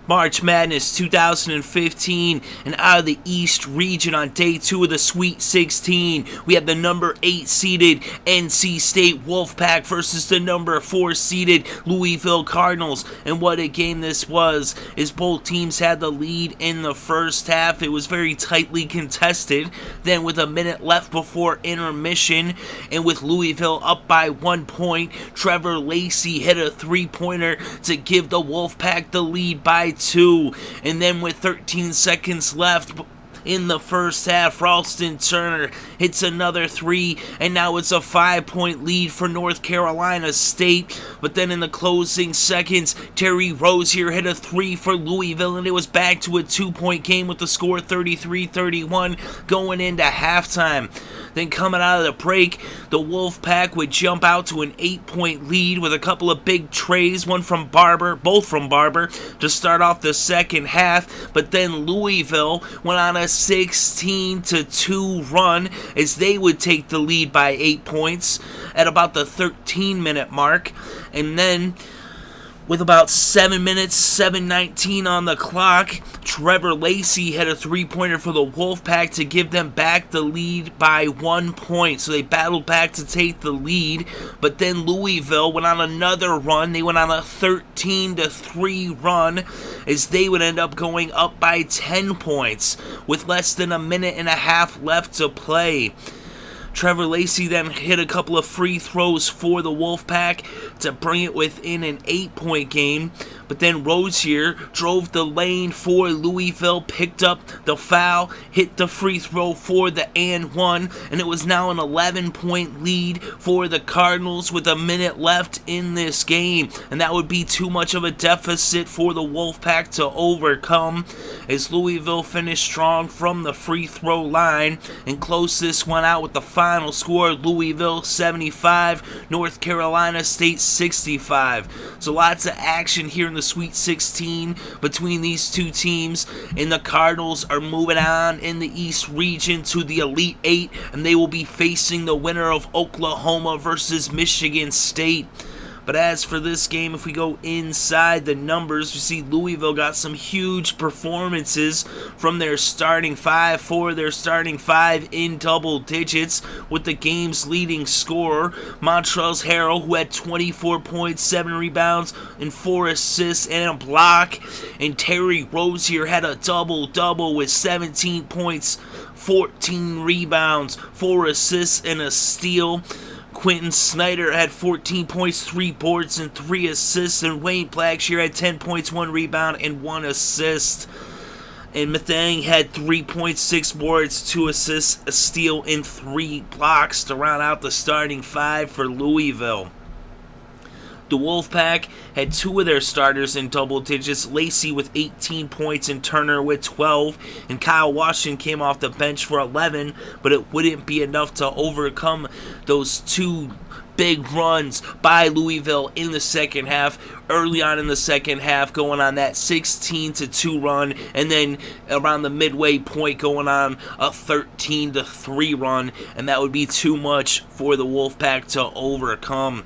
March Madness 2015, and out of the East region on day 2 of the Sweet 16, we have the number 8 seeded NC State Wolfpack versus the number 4 seeded Louisville Cardinals. And what a game this was, is both teams had the lead in the first half. It was very tightly contested. Then with a minute left before intermission, and with Louisville up by 1 point, Trevor Lacey hit a 3-pointer to give the Wolfpack the lead by 2. And then with 13 seconds left in the first half, Ralston Turner hits another 3, and now it's a 5-point lead for North Carolina State. But then in the closing seconds, Terry Rozier hit a 3 for Louisville, and it was back to a 2-point game with the score 33-31 going into halftime. Then coming out of the break, the Wolfpack would jump out to an 8-point lead with a couple of big trays, both from Barber, to start off the second half. But then Louisville went on a 16-2 run as they would take the lead by 8 points at about the 13-minute mark. And then with about 7 minutes, 7:19 on the clock, Trevor Lacey hit a 3-pointer for the Wolfpack to give them back the lead by 1 point. So they battled back to take the lead, but then Louisville went on another run. They went on a 13-3 run as they would end up going up by 10 points with less than a minute and a half left to play. Trevor Lacey then hit a couple of free throws for the Wolfpack to bring it within an 8-point game. But then Rozier drove the lane for Louisville, picked up the foul, hit the free throw for the and one, and it was now an 11-point lead for the Cardinals with a minute left in this game. And that would be too much of a deficit for the Wolfpack to overcome, as Louisville finished strong from the free throw line and closed this one out with the final score: Louisville 75, North Carolina State 65. So lots of action here in the Sweet 16 between these two teams, and the Cardinals are moving on in the East region to the Elite 8, and they will be facing the winner of Oklahoma versus Michigan State. But as for this game, if we go inside the numbers, we see Louisville got some huge performances from their starting five, in double digits, with the game's leading scorer, Montrezl Harrell, who had 24 points, 7 rebounds, and 4 assists and a block. And Terry Rozier had a double-double with 17 points, 14 rebounds, 4 assists, and a steal. Quentin Snider had 14 points, 3 boards, and 3 assists, and Wayne Blackshear had 10 points, 1 rebound, and 1 assist. And Mathiang had 3 points, 6 boards, 2 assists, a steal, and 3 blocks to round out the starting five for Louisville. The Wolfpack had 2 of their starters in double digits, Lacey with 18 points and Turner with 12, and Kyle Washington came off the bench for 11, but it wouldn't be enough to overcome those 2 big runs by Louisville in the second half. Early on in the second half, going on that 16-2 run, and then around the midway point going on a 13-3 run, and that would be too much for the Wolfpack to overcome.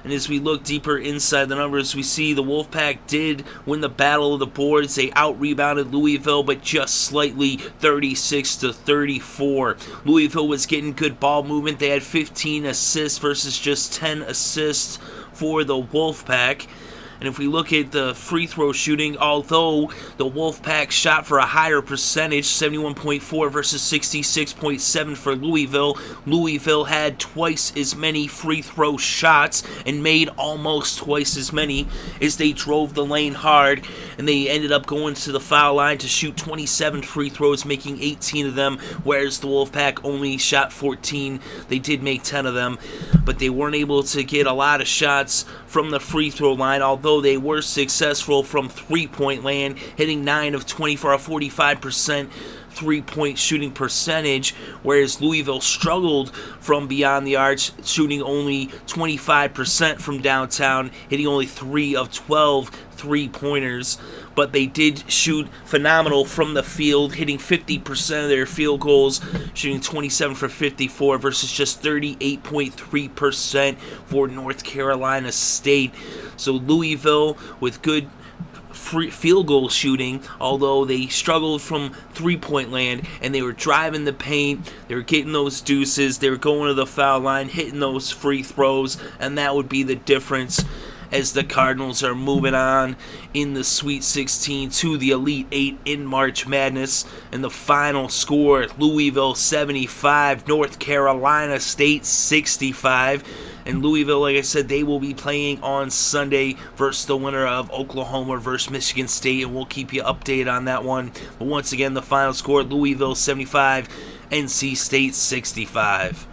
And as we look deeper inside the numbers, we see the Wolfpack did win the battle of the boards. They out-rebounded Louisville, but just slightly, 36-34. Louisville was getting good ball movement. They had 15 assists versus just 10 assists for the Wolfpack. And if we look at the free throw shooting, although the Wolfpack shot for a higher percentage, 71.4 versus 66.7 for Louisville, Louisville had twice as many free throw shots and made almost twice as many, as they drove the lane hard, and they ended up going to the foul line to shoot 27 free throws, making 18 of them, whereas the Wolfpack only shot 14. They did make 10 of them, but they weren't able to get a lot of shots from the free throw line, although they were successful from three-point land, hitting 9 of 20 for a 45% three-point shooting percentage, whereas Louisville struggled from beyond the arch, shooting only 25% from downtown, hitting only 3 of 12 three-pointers. But they did shoot phenomenal from the field, hitting 50% of their field goals, shooting 27 for 54 versus just 38.3% for North Carolina State. So Louisville, with good field goal shooting, although they struggled from three-point land, and they were driving the paint, they were getting those deuces, they were going to the foul line, hitting those free throws, and that would be the difference as the Cardinals are moving on in the Sweet 16 to the Elite 8 in March Madness. And the final score, Louisville 75, North Carolina State 65. And Louisville, like I said, they will be playing on Sunday versus the winner of Oklahoma versus Michigan State, and we'll keep you updated on that one. But once again, the final score, Louisville 75, NC State 65.